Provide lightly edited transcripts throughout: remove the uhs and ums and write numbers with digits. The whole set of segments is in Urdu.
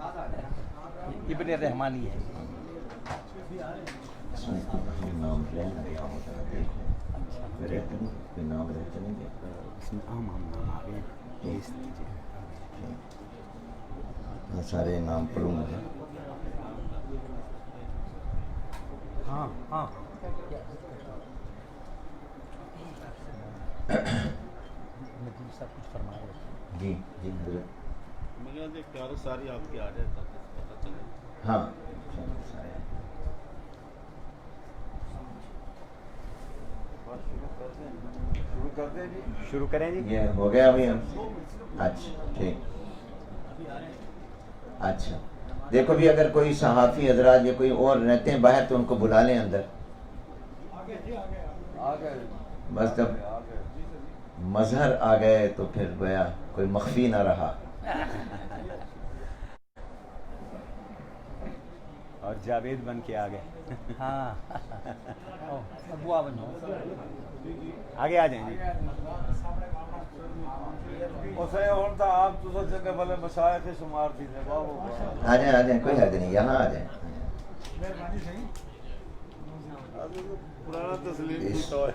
ابن رحمانی ہے. نام لینا رہتے ہیں نام رہتے نہیں نام آ گئے سارے نام پڑھوں گا. ہاں ہاں سب کچھ فرما رہے تھے. جی جی حضرت. مگر پیارے ساری آپ کی آ جائے تک پتہ چلے. ہاں شروع کریں جی. یہ ہو گیا ابھی. اچھا ٹھیک. اچھا دیکھو بھی اگر کوئی صحافی حضرات یا کوئی اور رہتے ہیں باہر تو ان کو بلا لیں اندر. بس جب مظہر آ گئے تو پھر گویا کوئی مخفی نہ رہا. اور جاوید بن کے آ گئے. ہاں ابوا بنو آگے آ جائیں جی. آ جائیں کوئی حد نہیں یہاں آ جائیں. پرانا تسلیم کی تو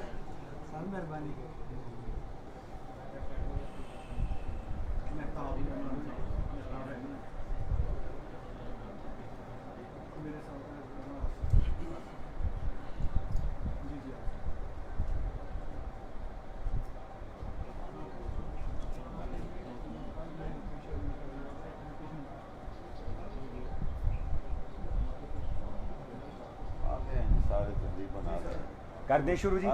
کر دیں شروع جی.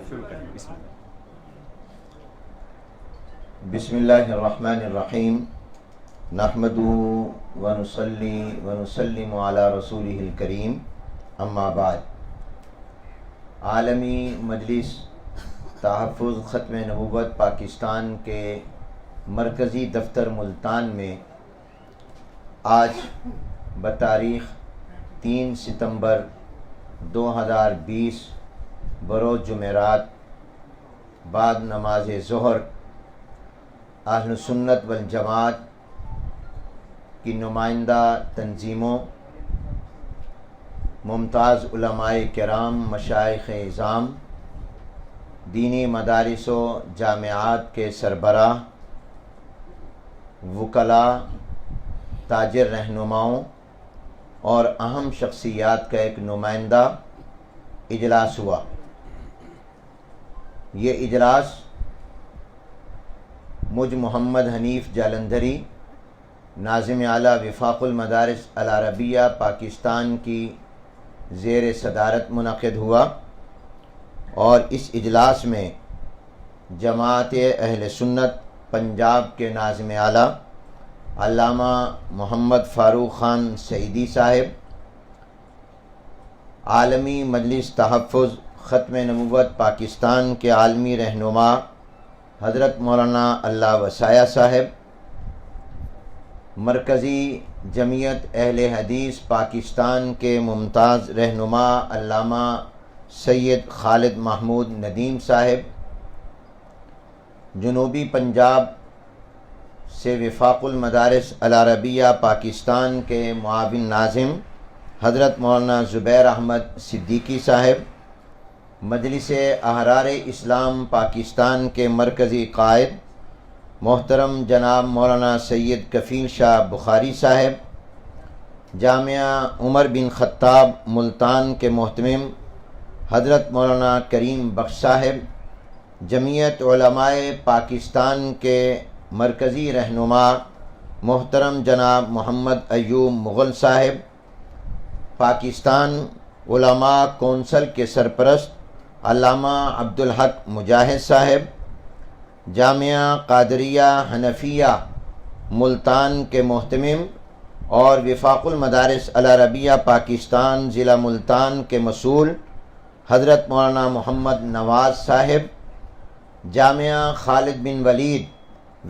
شروع کریں. بسم اللہ. بسم اللہ الرحمن الرحیم. نحمده ونصلی ونسلم علی رسولہ الکریم. اما بعد. عالمی مجلس تحفظ ختم نبوت پاکستان کے مرکزی دفتر ملتان میں آج بتاریخ 3 ستمبر 2020 بروز جمعرات بعد نماز ظہر اہل سنت والجماعت کی نمائندہ تنظیموں، ممتاز علماء کرام، مشائخ اعظام، دینی مدارس و جامعات کے سربراہ، وکلاء، تاجر رہنماؤں اور اہم شخصیات کا ایک نمائندہ اجلاس ہوا. یہ اجلاس مجھ محمد حنیف جالندھری، ناظم اعلیٰ وفاق المدارس العربیہ پاکستان کی زیر صدارت منعقد ہوا، اور اس اجلاس میں جماعت اہل سنت پنجاب کے ناظم اعلیٰ علامہ محمد فاروق خان سعیدی صاحب، عالمی مجلس تحفظ ختم نبوت پاکستان کے عالمی رہنما حضرت مولانا اللہ وسایہ صاحب، مرکزی جمعیت اہل حدیث پاکستان کے ممتاز رہنما علامہ سید خالد محمود ندیم صاحب، جنوبی پنجاب سے وفاق المدارس العربیہ پاکستان کے معاون ناظم حضرت مولانا زبیر احمد صدیقی صاحب، مجلس احرار اسلام پاکستان کے مرکزی قائد محترم جناب مولانا سید کفیل شاہ بخاری صاحب، جامعہ عمر بن خطاب ملتان کے محتمم حضرت مولانا کریم بخش صاحب، جمعیت علماء پاکستان کے مرکزی رہنما محترم جناب محمد ایوب مغل صاحب، پاکستان علماء کونسل کے سرپرست علامہ عبدالحق مجاہد صاحب، جامعہ قادریہ حنفیہ ملتان کے محتمم اور وفاق المدارس العربیہ پاکستان ضلع ملتان کے مسئول حضرت مولانا محمد نواز صاحب، جامعہ خالد بن ولید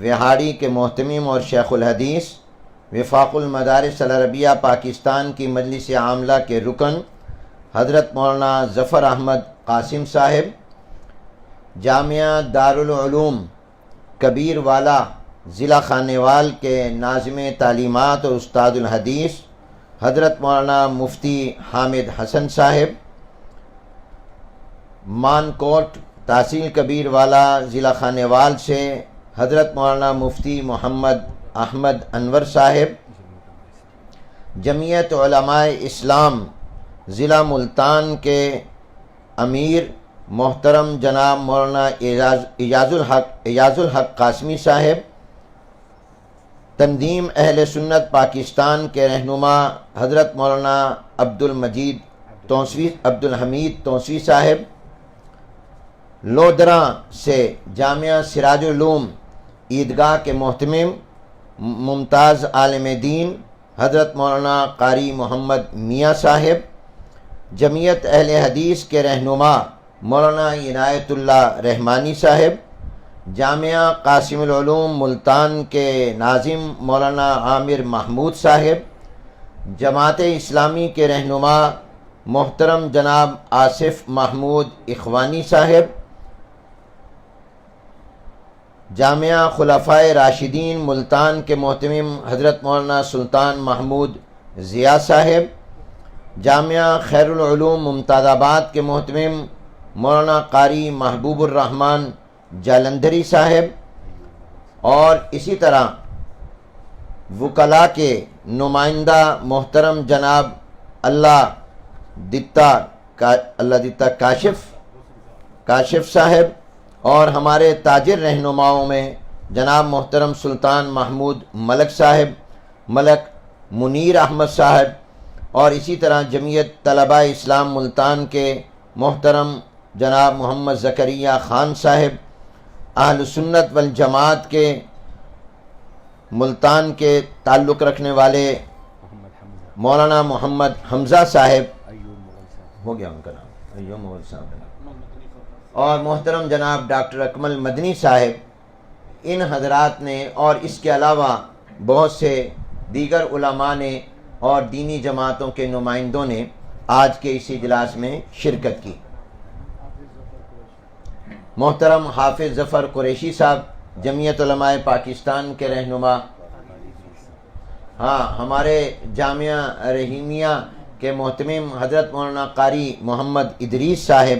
وہاڑی کے محتمم اور شیخ الحدیث وفاق المدارس العربیہ پاکستان کی مجلس عاملہ کے رکن حضرت مولانا ظفر احمد قاسم صاحب، جامعہ دارالعلوم کبیر والا ضلع خانیوال کے ناظم تعلیمات اور استاد الحدیث حضرت مولانا مفتی حامد حسن صاحب، مانکوٹ تحصیل کبیر والا ضلع خانیوال سے حضرت مولانا مفتی محمد احمد انور صاحب، جمعیت علماء اسلام ضلع ملتان کے امیر محترم جناب مولانا اعجاز الحق قاسمی صاحب، تنظیم اہل سنت پاکستان کے رہنما حضرت مولانا عبد الحمید توسوی صاحب، لودھراں سے جامعہ سراج العلوم عیدگاہ کے محتمم ممتاز عالم دین حضرت مولانا قاری محمد میاں صاحب، جمعیت اہل حدیث کے رہنما مولانا عنایت اللہ رحمانی صاحب، جامعہ قاسم العلوم ملتان کے ناظم مولانا عامر محمود صاحب، جماعت اسلامی کے رہنما محترم جناب آصف محمود اخوانی صاحب، جامعہ خلفائے راشدین ملتان کے محتمم حضرت مولانا سلطان محمود ضیاء صاحب، جامعہ خیر العلوم ممتاز آباد کے محتمم مولانا قاری محبوب الرحمن جالندھری صاحب، اور اسی طرح وکلاء کے نمائندہ محترم جناب اللہ دتا کاشف صاحب، اور ہمارے تاجر رہنماؤں میں جناب محترم سلطان محمود ملک صاحب، ملک منیر احمد صاحب، اور اسی طرح جمعیت طلباء اسلام ملتان کے محترم جناب محمد زکریہ خان صاحب، اہل سنت والجماعت کے ملتان کے تعلق رکھنے والے مولانا محمد حمزہ صاحب، ہو گیا ان کا نام، ایوب مغل صاحب، اور محترم جناب ڈاکٹر اکمل مدنی صاحب، ان حضرات نے اور اس کے علاوہ بہت سے دیگر علماء نے اور دینی جماعتوں کے نمائندوں نے آج کے اس اجلاس میں شرکت کی۔ محترم حافظ ظفر قریشی صاحب، جمعیت علماء پاکستان کے رہنما، ہمارے جامعہ رحیمیہ کے محتمم حضرت مولانا قاری محمد ادریس صاحب،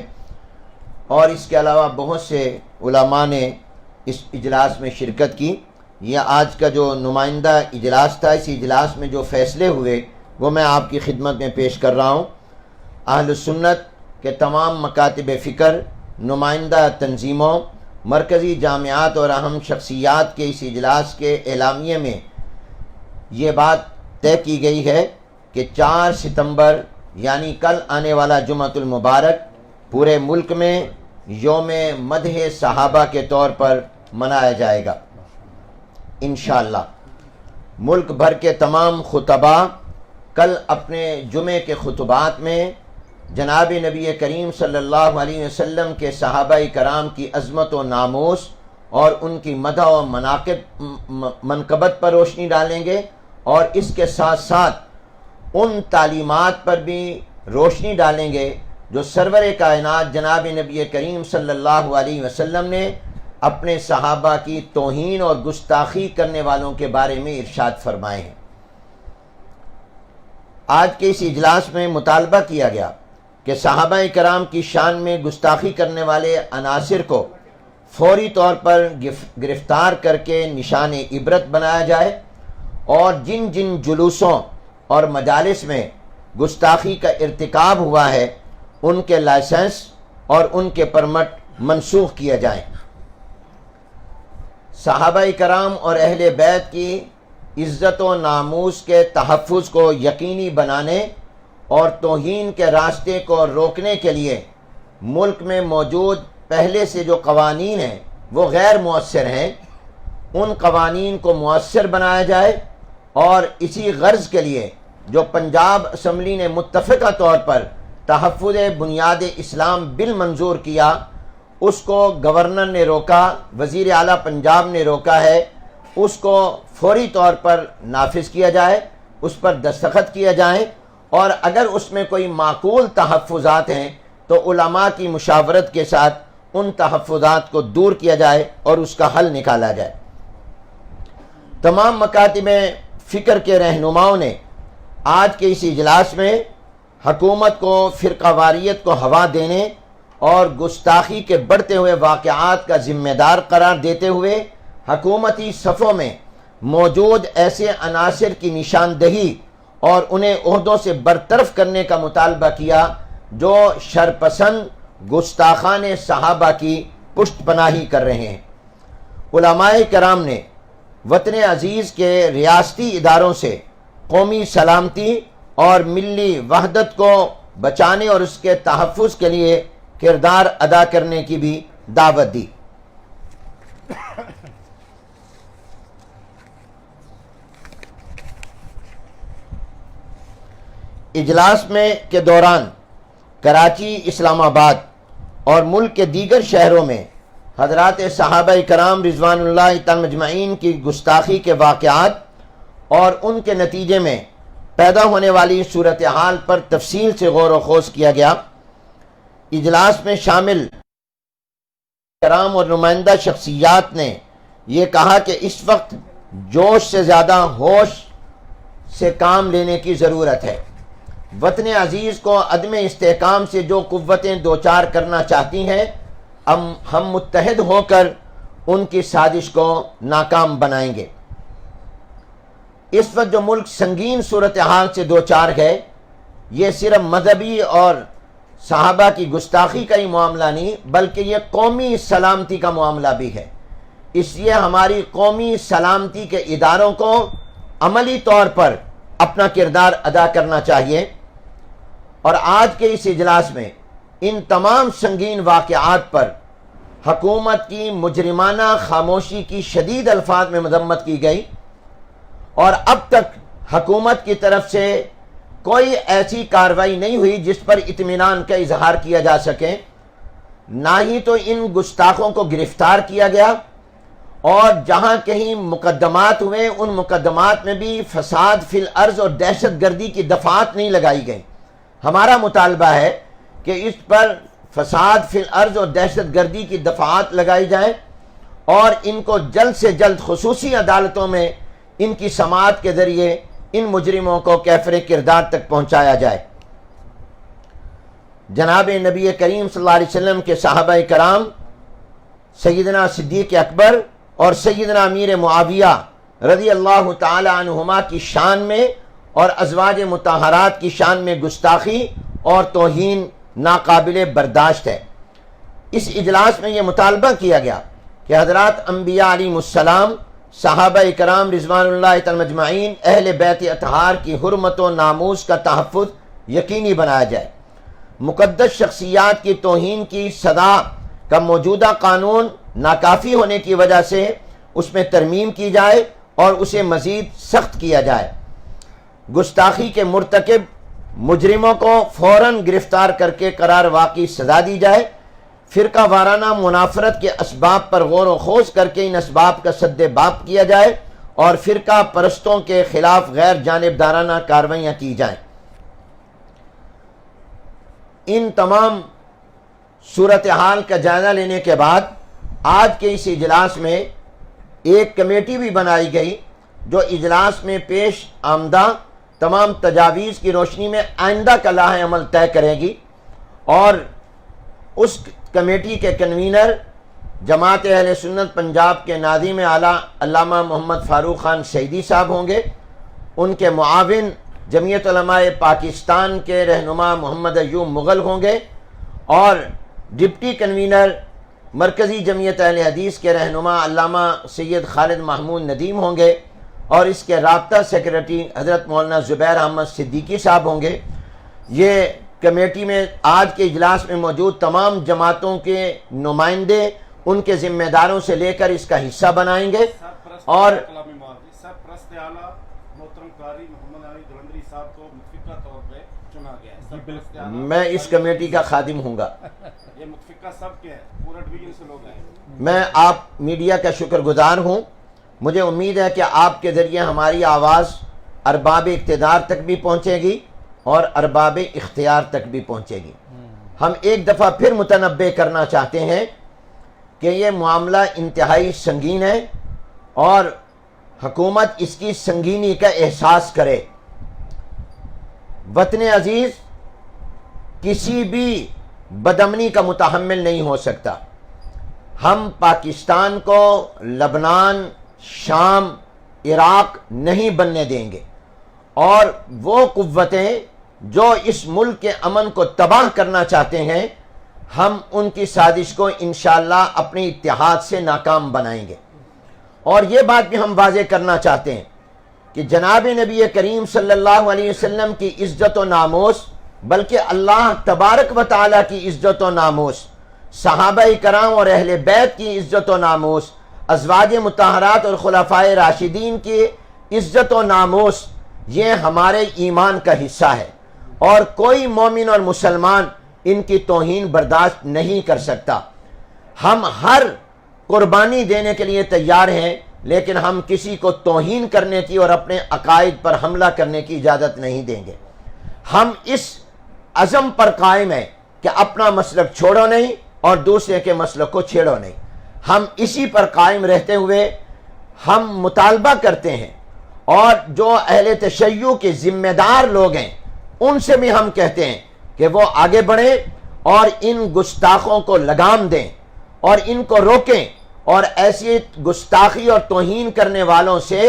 اور اس کے علاوہ بہت سے علماء نے اس اجلاس میں شرکت کی۔ یہ آج کا جو نمائندہ اجلاس تھا، اس اجلاس میں جو فیصلے ہوئے وہ میں آپ کی خدمت میں پیش کر رہا ہوں۔ اہل سنت کے تمام مکاتب فکر، نمائندہ تنظیموں، مرکزی جامعات اور اہم شخصیات کے اس اجلاس کے اعلامیے میں یہ بات طے کی گئی ہے کہ 4 ستمبر یعنی کل آنے والا جمعۃ المبارک پورے ملک میں یوم مدح صحابہ کے طور پر منایا جائے گا انشاءاللہ۔ ملک بھر کے تمام خطباء کل اپنے جمعے کے خطبات میں جناب نبی کریم صلی اللہ علیہ وسلم کے صحابہ کرام کی عظمت و ناموس اور ان کی مدح و منقبت پر روشنی ڈالیں گے، اور اس کے ساتھ ساتھ ان تعلیمات پر بھی روشنی ڈالیں گے جو سرور کائنات جناب نبی کریم صلی اللہ علیہ وسلم نے اپنے صحابہ کی توہین اور گستاخی کرنے والوں کے بارے میں ارشاد فرمائے ہیں۔ آج کے اس اجلاس میں مطالبہ کیا گیا کہ صحابہ کرام کی شان میں گستاخی کرنے والے عناصر کو فوری طور پر گرفتار کر کے نشان عبرت بنایا جائے، اور جن جن جلوسوں اور مجالس میں گستاخی کا ارتکاب ہوا ہے ان کے لائسنس اور ان کے پرمٹ منسوخ کیے جائیں۔ صحابہ کرام اور اہل بیت کی عزت و ناموس کے تحفظ کو یقینی بنانے اور توہین کے راستے کو روکنے کے لیے ملک میں موجود پہلے سے جو قوانین ہیں وہ غیر مؤثر ہیں، ان قوانین کو مؤثر بنایا جائے، اور اسی غرض کے لیے جو پنجاب اسمبلی نے متفقہ طور پر تحفظ بنیاد اسلام بل منظور کیا، اس کو گورنر نے روکا، وزیر اعلیٰ پنجاب نے روکا ہے، اس کو فوری طور پر نافذ کیا جائے، اس پر دستخط کیا جائیں، اور اگر اس میں کوئی معقول تحفظات ہیں تو علماء کی مشاورت کے ساتھ ان تحفظات کو دور کیا جائے اور اس کا حل نکالا جائے۔ تمام مکاتب فکر کے رہنماؤں نے آج کے اس اجلاس میں حکومت کو فرقہ واریت کو ہوا دینے اور گستاخی کے بڑھتے ہوئے واقعات کا ذمہ دار قرار دیتے ہوئے حکومتی صفوں میں موجود ایسے عناصر کی نشاندہی اور انہیں عہدوں سے برطرف کرنے کا مطالبہ کیا جو شرپسند گستاخان صحابہ کی پشت پناہی کر رہے ہیں۔ علماء کرام نے وطن عزیز کے ریاستی اداروں سے قومی سلامتی اور ملی وحدت کو بچانے اور اس کے تحفظ کے لیے کردار ادا کرنے کی بھی دعوت دی۔ اجلاس میں کے دوران کراچی، اسلام آباد اور ملک کے دیگر شہروں میں حضرات صحابہ کرام رضوان اللہ تعالی مجمعین کی گستاخی کے واقعات اور ان کے نتیجے میں پیدا ہونے والی صورتحال پر تفصیل سے غور و خوض کیا گیا۔ اجلاس میں شامل کرام اور نمائندہ شخصیات نے یہ کہا کہ اس وقت جوش سے زیادہ ہوش سے کام لینے کی ضرورت ہے۔ وطن عزیز کو عدم استحکام سے جو قوتیں دوچار کرنا چاہتی ہیں ہم متحد ہو کر ان کی سازش کو ناکام بنائیں گے۔ اس وقت جو ملک سنگین صورتحال سے دوچار ہے، یہ صرف مذہبی اور صحابہ کی گستاخی کا ہی معاملہ نہیں بلکہ یہ قومی سلامتی کا معاملہ بھی ہے۔ اس لیے ہماری قومی سلامتی کے اداروں کو عملی طور پر اپنا کردار ادا کرنا چاہیے، اور آج کے اس اجلاس میں ان تمام سنگین واقعات پر حکومت کی مجرمانہ خاموشی کی شدید الفاظ میں مذمت کی گئی، اور اب تک حکومت کی طرف سے کوئی ایسی کارروائی نہیں ہوئی جس پر اطمینان کا اظہار کیا جا سکے۔ نہ ہی تو ان گستاخوں کو گرفتار کیا گیا، اور جہاں کہیں مقدمات ہوئے ان مقدمات میں بھی فساد فی الارض اور دہشت گردی کی دفعات نہیں لگائی گئی۔ ہمارا مطالبہ ہے کہ اس پر فساد فی الارض اور دہشت گردی کی دفعات لگائی جائیں، اور ان کو جلد سے جلد خصوصی عدالتوں میں ان کی سماعت کے ذریعے ان مجرموں کو کیفر کردار تک پہنچایا جائے۔ جناب نبی کریم صلی اللہ علیہ وسلم کے صحابہ کرام سیدنا صدیق اکبر اور سیدنا امیر معاویہ رضی اللہ تعالی عنہما کی شان میں اور ازواج مطہرات کی شان میں گستاخی اور توہین ناقابل برداشت ہے۔ اس اجلاس میں یہ مطالبہ کیا گیا کہ حضرات انبیاء علیہ السلام، صحابہ کرام رضوان اللہ تعالی مجمعین، اہل بیت اطہار کی حرمت و ناموس کا تحفظ یقینی بنایا جائے۔ مقدس شخصیات کی توہین کی سزا کا موجودہ قانون ناکافی ہونے کی وجہ سے اس میں ترمیم کی جائے اور اسے مزید سخت کیا جائے۔ گستاخی کے مرتکب مجرموں کو فوراً گرفتار کر کے قرار واقعی سزا دی جائے۔ فرقہ وارانہ منافرت کے اسباب پر غور و خوض کر کے ان اسباب کا سد باب کیا جائے، اور فرقہ پرستوں کے خلاف غیر جانبدارانہ کارروائیاں کی جائیں۔ ان تمام صورتحال کا جائزہ لینے کے بعد آج کے اس اجلاس میں ایک کمیٹی بھی بنائی گئی جو اجلاس میں پیش آمدہ تمام تجاویز کی روشنی میں آئندہ کا لاہ عمل طے کرے گی، اور اس کمیٹی کے کنوینر جماعت اہل سنت پنجاب کے ناظم اعلیٰ علامہ محمد فاروق خان سعیدی صاحب ہوں گے۔ ان کے معاون جمعیت علماء پاکستان کے رہنما محمد ایوب مغل ہوں گے، اور ڈپٹی کنوینر مرکزی جمعیت اہل حدیث کے رہنما علامہ سید خالد محمود ندیم ہوں گے، اور اس کے رابطہ سیکریٹری حضرت مولانا زبیر احمد صدیقی صاحب ہوں گے۔ یہ کمیٹی میں آج کے اجلاس میں موجود تمام جماعتوں کے نمائندے ان کے ذمہ داروں سے لے کر اس کا حصہ بنائیں گے، اور سرپرست اعلیٰ محترم قاری محمد علی دلندری صاحب کو متفقہ طور پہ چنا گیا ہے۔ میں اس کمیٹی کا خادم ہوں گا۔ یہ متفقہ سب کے ہیں، پورا ڈویژن سے لوگ ہیں۔ میں آپ میڈیا کا شکر گزار ہوں۔ مجھے امید ہے کہ آپ کے ذریعے ہماری آواز ارباب اقتدار تک بھی پہنچے گی اور ارباب اختیار تک بھی پہنچے گی۔ ہم ایک دفعہ پھر متنبہ کرنا چاہتے ہیں کہ یہ معاملہ انتہائی سنگین ہے، اور حکومت اس کی سنگینی کا احساس کرے۔ وطن عزیز کسی بھی بدامنی کا متحمل نہیں ہو سکتا۔ ہم پاکستان کو لبنان، شام، عراق نہیں بننے دیں گے، اور وہ قوتیں جو اس ملک کے امن کو تباہ کرنا چاہتے ہیں، ہم ان کی سازش کو انشاءاللہ اپنے اتحاد سے ناکام بنائیں گے۔ اور یہ بات بھی ہم واضح کرنا چاہتے ہیں کہ جناب نبی کریم صلی اللہ علیہ وسلم کی عزت و ناموس، بلکہ اللہ تبارک و تعالیٰ کی عزت و ناموس، صحابہ کرام اور اہل بیت کی عزت و ناموس، ازواج مطہرات اور خلفائے راشدین کی عزت و ناموس، یہ ہمارے ایمان کا حصہ ہے، اور کوئی مومن اور مسلمان ان کی توہین برداشت نہیں کر سکتا۔ ہم ہر قربانی دینے کے لیے تیار ہیں، لیکن ہم کسی کو توہین کرنے کی اور اپنے عقائد پر حملہ کرنے کی اجازت نہیں دیں گے۔ ہم اس عزم پر قائم ہیں کہ اپنا مسلک چھوڑو نہیں اور دوسرے کے مسلک کو چھیڑو نہیں۔ ہم اسی پر قائم رہتے ہوئے ہم مطالبہ کرتے ہیں، اور جو اہل تشیع کے ذمہ دار لوگ ہیں ان سے بھی ہم کہتے ہیں کہ وہ آگے بڑھیں اور ان گستاخوں کو لگام دیں اور ان کو روکیں، اور ایسی گستاخی اور توہین کرنے والوں سے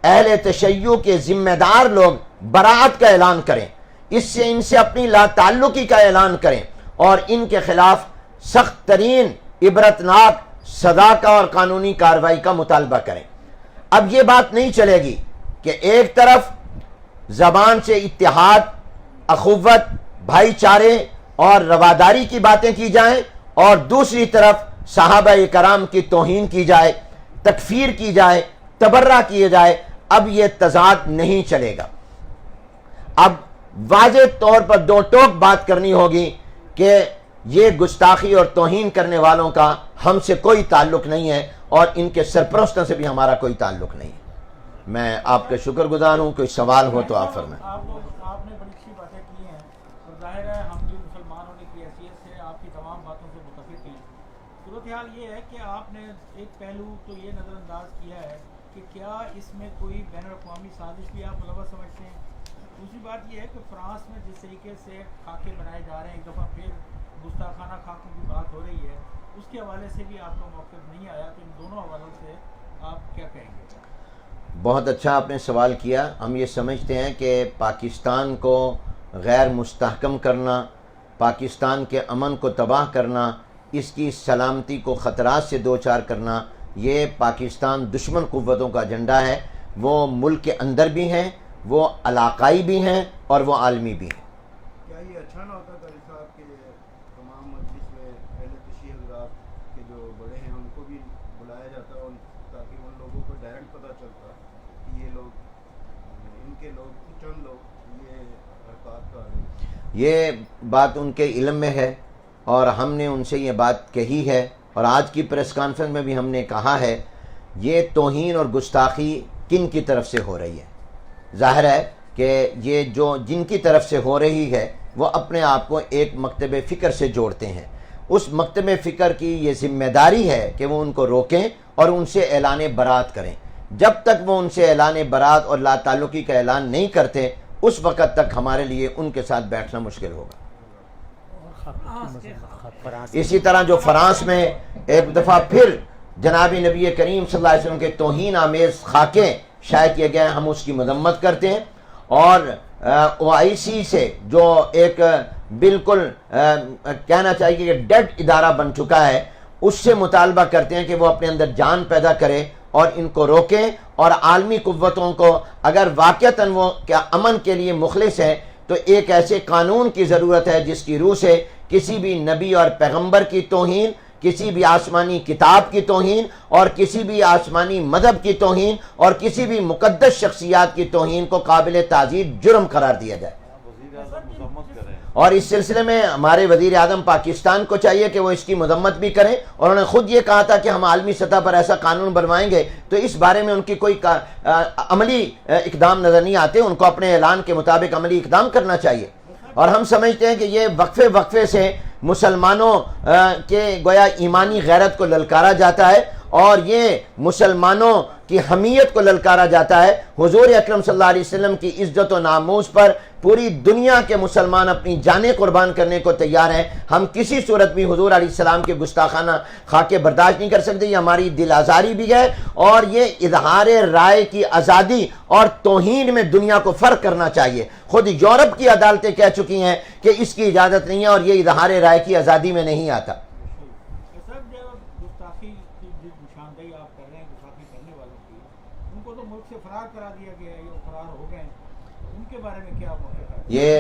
اہل تشیع کے ذمہ دار لوگ برات کا اعلان کریں، اس سے ان سے اپنی لا تعلقی کا اعلان کریں، اور ان کے خلاف سخت ترین عبرتناک سزا کا اور قانونی کارروائی کا مطالبہ کریں۔ اب یہ بات نہیں چلے گی کہ ایک طرف زبان سے اتحاد، اخوت، بھائی چارے اور رواداری کی باتیں کی جائیں، اور دوسری طرف صحابہ کرام کی توہین کی جائے، تکفیر کی جائے، تبرہ کیے جائے۔ اب یہ تضاد نہیں چلے گا۔ اب واضح طور پر دو ٹوک بات کرنی ہوگی کہ یہ گستاخی اور توہین کرنے والوں کا ہم سے کوئی تعلق نہیں ہے، اور ان کے سرپرستوں سے بھی ہمارا کوئی تعلق نہیں ہے۔ میں آپ کا شکر گزار ہوں۔ کوئی سوال ہو تو آپ فرمائیں۔ آپ نے بڑی اچھی باتیں کی ہیں، اور ظاہر ہے ہم بھی مسلمان ہونے کی حیثیت سے آپ کی تمام باتوں سے متفق ہیں۔ صورتحال یہ ہے کہ آپ نے ایک پہلو تو یہ نظر انداز کیا ہے کہ کیا اس میں کوئی بین الاقوامی سازش بھی آپ ملوث سمجھتے ہیں؟ دوسری بات یہ ہے کہ فرانس میں جس طریقے سے خاکے بنائے جا رہے ہیں، ایک دفعہ پھر گستاخانہ خاکوں کی بات ہو رہی ہے، اس کے حوالے سے بھی آپ کا موقف نہیں آیا، تو ان دونوں حوالوں سے آپ کیا کہیں گے؟ بہت اچھا آپ نے سوال کیا۔ ہم یہ سمجھتے ہیں کہ پاکستان کو غیر مستحکم کرنا، پاکستان کے امن کو تباہ کرنا، اس کی سلامتی کو خطرات سے دوچار کرنا، یہ پاکستان دشمن قوتوں کا ایجنڈا ہے۔ وہ ملک کے اندر بھی ہیں، وہ علاقائی بھی ہیں، اور وہ عالمی بھی ہیں۔ کیا یہ اچھا نہ ہوتا قاری صاحب کہ تمام مجلس میں اہل تشیع حضرات کے جو بڑے ہیں ان کو بھی بلایا جاتا ہے، تاکہ ان لوگوں کو ڈائریکٹ پتہ چلتا کہ یہ لوگ، ان کے لوگ، چند لوگ یہ حرکات کر رہے ہیں؟ یہ بات ان کے علم میں ہے، اور ہم نے ان سے یہ بات کہی ہے، اور آج کی پریس کانفرنس میں بھی ہم نے کہا ہے یہ توہین اور گستاخی کن کی طرف سے ہو رہی ہے۔ ظاہر ہے کہ یہ جو جن کی طرف سے ہو رہی ہے وہ اپنے آپ کو ایک مکتب فکر سے جوڑتے ہیں۔ اس مکتب فکر کی یہ ذمہ داری ہے کہ وہ ان کو روکیں اور ان سے اعلان برات کریں۔ جب تک وہ ان سے اعلان برات اور لا تعلقی کا اعلان نہیں کرتے، اس وقت تک ہمارے لیے ان کے ساتھ بیٹھنا مشکل ہوگا۔ اسی طرح جو فرانس میں ایک دفعہ پھر جناب نبی کریم صلی اللہ علیہ وسلم کے توہین آمیز خاکے شائع کیے گئے، ہم اس کی مذمت کرتے ہیں، اور OIC سے جو ایک بالکل کہنا چاہیے کہ ڈیڈ ادارہ بن چکا ہے، اس سے مطالبہ کرتے ہیں کہ وہ اپنے اندر جان پیدا کرے اور ان کو روکیں، اور عالمی قوتوں کو اگر واقعتاً وہ کیا امن کے لیے مخلص ہے تو ایک ایسے قانون کی ضرورت ہے جس کی روح سے کسی بھی نبی اور پیغمبر کی توہین، کسی بھی آسمانی کتاب کی توہین، اور کسی بھی آسمانی مذہب کی توہین، اور کسی بھی مقدس شخصیات کی توہین کو قابل تعزیر جرم قرار دیا جائے۔ اور اس سلسلے میں ہمارے وزیر اعظم پاکستان کو چاہیے کہ وہ اس کی مذمت بھی کریں، اور انہوں نے خود یہ کہا تھا کہ ہم عالمی سطح پر ایسا قانون بنوائیں گے، تو اس بارے میں ان کی کوئی عملی اقدام نظر نہیں آتے۔ ان کو اپنے اعلان کے مطابق عملی اقدام کرنا چاہیے، اور ہم سمجھتے ہیں کہ یہ وقفے سے مسلمانوں کے گویا ایمانی غیرت کو للکارا جاتا ہے، اور یہ مسلمانوں کی حمیت کو للکارا جاتا ہے. حضور اکرم صلی اللہ علیہ وسلم کی عزت و ناموس پر پوری دنیا کے مسلمان اپنی جانیں قربان کرنے کو تیار ہیں. ہم کسی صورت بھی حضور علیہ السلام کے گستاخانہ خاکے برداشت نہیں کر سکتے. یہ ہماری دل آزاری بھی ہے اور یہ اظہار رائے کی آزادی اور توہین میں دنیا کو فرق کرنا چاہیے. خود یورپ کی عدالتیں کہہ چکی ہیں کہ اس کی اجازت نہیں ہے اور یہ اظہار رائے کی آزادی میں نہیں آتا. سر جو گستاخی کی جس نشاندہی آپ کر رہے ہیں گستاخی کرنے والوں کی، ان کو تو ملک سے فرار کرا دیا گیا ہے، یہ فرار ہو گئے ہیں، ان کے بارے میں کیا موقف ہے؟ یہ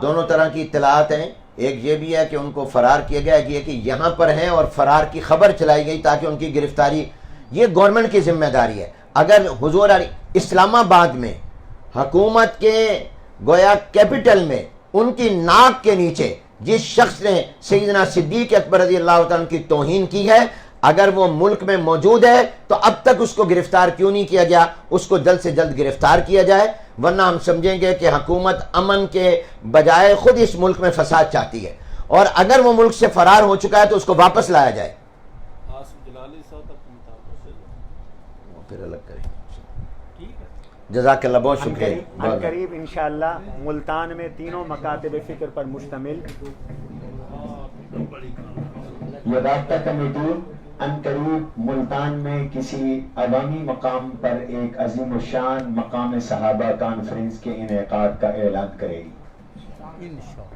دونوں طرح کی اطلاعات ہیں. ایک یہ بھی ہے کہ ان کو فرار کیا گیا، یہ کہ یہاں پر ہیں اور فرار کی خبر چلائی گئی تاکہ ان کی گرفتاری، یہ گورنمنٹ کی ذمہ داری ہے. اگر حضور علی اسلام آباد میں حکومت کے گویا کیپٹل میں ان کی ناک کے نیچے جس شخص نے سیدنا صدیق اکبر رضی اللہ تعالیٰ کی توہین کی ہے، اگر وہ ملک میں موجود ہے تو اب تک اس کو گرفتار کیوں نہیں کیا گیا؟ اس کو جلد سے جلد گرفتار کیا جائے، ورنہ ہم سمجھیں گے کہ حکومت امن کے بجائے خود اس ملک میں فساد چاہتی ہے. اور اگر وہ ملک سے فرار ہو چکا ہے تو اس کو واپس لایا جائے. پھر الگ کریں. جزاک اللہ، بہت شکریہ. ان قریب انشاءاللہ ملتان میں تینوں مکاتب فکر پر مشتمل یہ رابطہ کمیٹی ان قریب ملتان میں کسی عوامی مقام پر ایک عظیم الشان مقام صحابہ کانفرنس کے انعقاد کا اعلان کرے گی. انشاءاللہ.